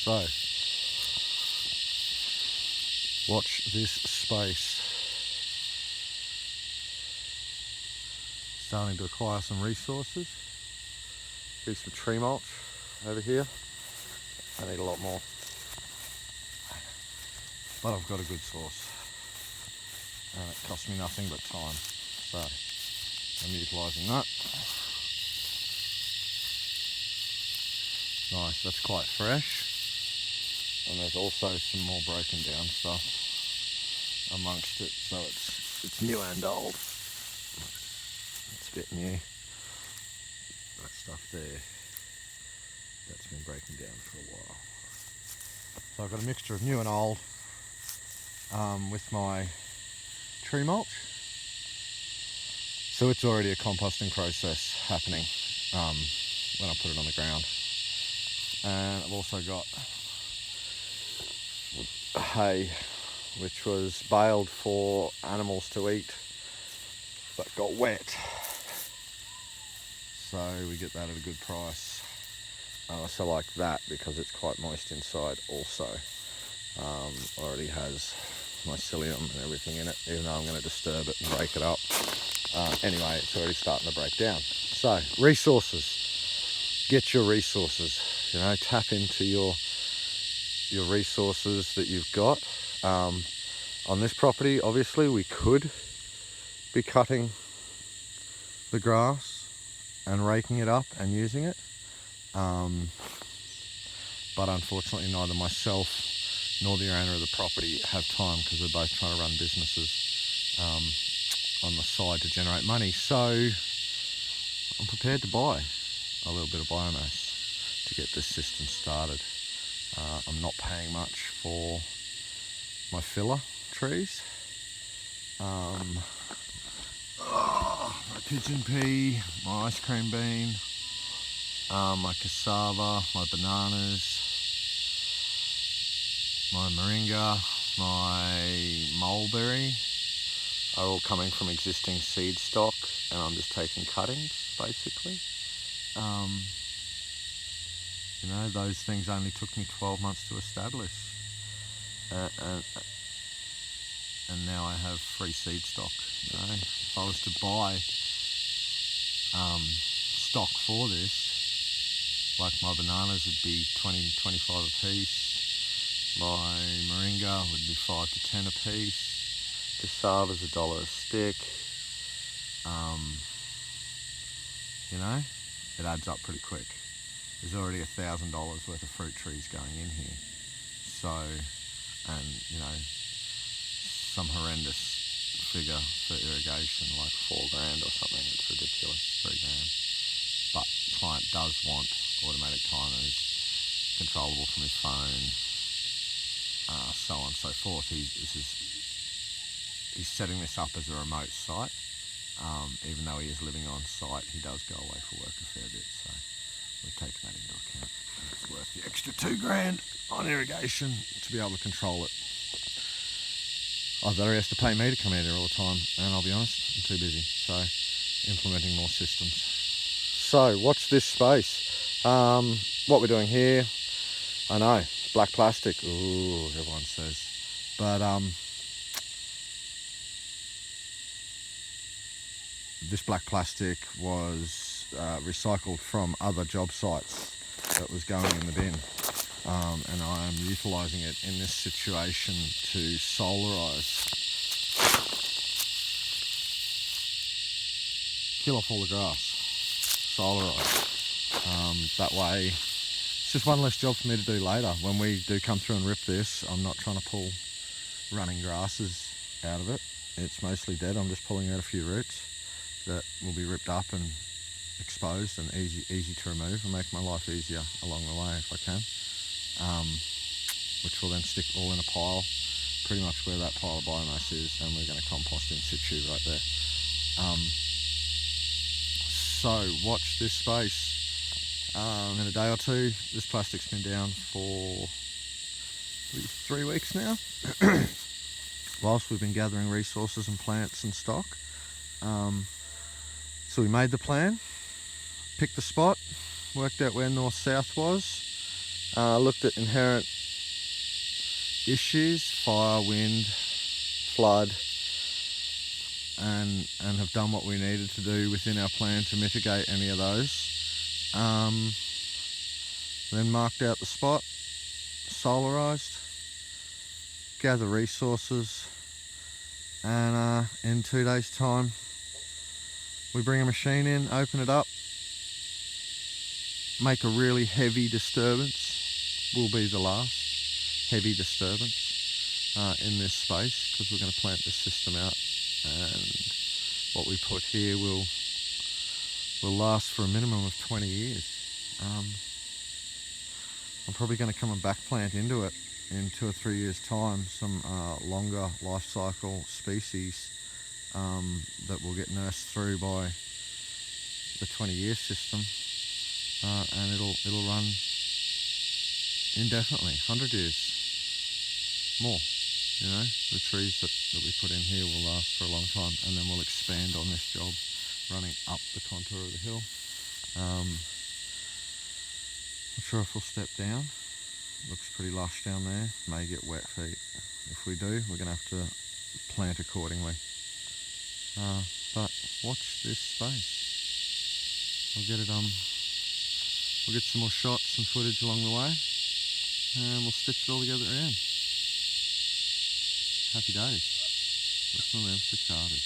So, watch this space. Starting to acquire some resources. Do some tree mulch over here. I need a lot more, but I've got a good source and it costs me nothing but time, so I'm utilising that. Nice, that's quite fresh, and there's also some more broken down stuff amongst it, so it's new and old. It's a bit new. That stuff there, that's been breaking down for a while. So I've got a mixture of new and old with my tree mulch. So it's already a composting process happening when I put it on the ground. And I've also got hay, which was baled for animals to eat, but got wet. So we get that at a good price. I also like that because it's quite moist inside also. Already has mycelium and everything in it, even though I'm going to disturb it and break it up. Anyway, it's already starting to break down. So, resources. Get your resources. You know, tap into your resources that you've got. On this property, obviously, we could be cutting the grass and raking it up and using it. But unfortunately, neither myself nor the owner of the property have time because we're both trying to run businesses on the side to generate money. So I'm prepared to buy a little bit of biomass to get this system started. I'm not paying much for my filler trees. My pigeon pea, my ice cream bean, my cassava, my bananas, my moringa, my mulberry are all coming from existing seed stock, and I'm just taking cuttings basically. You know, those things only took me 12 months to establish, and now I have free seed stock. You know, if I was to buy stock for this, like my bananas would be 20-25 a piece, my moringa would be 5 to 10 a piece, cassava's $1 a stick. You know, it adds up pretty quick. There's already $1,000 worth of fruit trees going in here. So, and you know, some horrendous figure for irrigation, like $4,000 or something. It's ridiculous, $3,000. But the client does want automatic timers, controllable from his phone, so on and so forth. He's setting this up as a remote site. Even though he is living on site, he does go away for work a fair bit, so we've taken that into account. It's worth the extra $2,000 on irrigation to be able to control it. Either he has to pay me to come out here all the time, and I'll be honest, I'm too busy, so implementing more systems. So watch this space. What we're doing here, I know, black plastic, ooh, everyone says, but this black plastic was recycled from other job sites that was going in the bin, and I am utilising it in this situation to solarise, kill off all the grass, solarise. That way, it's just one less job for me to do later. When we do come through and rip this, I'm not trying to pull running grasses out of it. It's mostly dead. I'm just pulling out a few roots that will be ripped up and exposed and easy to remove, and make my life easier along the way if I can, which will then stick all in a pile pretty much where that pile of biomass is, and we're going to compost in situ right there. So watch this space. In a day or two, this plastic's been down for 3 weeks now whilst we've been gathering resources and plants and stock. So we made the plan, picked the spot, worked out where north-south was, Looked at inherent issues, fire, wind, flood, and have done what we needed to do within our plan to mitigate any of those. Then marked out the spot, solarised, gather resources, and in 2 days' time we bring a machine in, open it up, make a really heavy disturbance. Will be the last heavy disturbance in this space, because we're going to plant this system out, and what we put here will last for a minimum of 20 years. I'm probably going to come and back plant into it in 2 or 3 years' time some longer life cycle species that will get nursed through by the 20-year system, and it'll run indefinitely, 100 years more. You know, the trees that we put in here will last for a long time, and then we'll expand on this job running up the contour of the hill. Not sure if we'll step down. Looks pretty lush down there. May get wet feet. If we do, we're going to have to plant accordingly. But watch this space. We'll get some more shots and footage along the way, and we'll stitch it all together at the end. Happy days. Listen to them cicadas.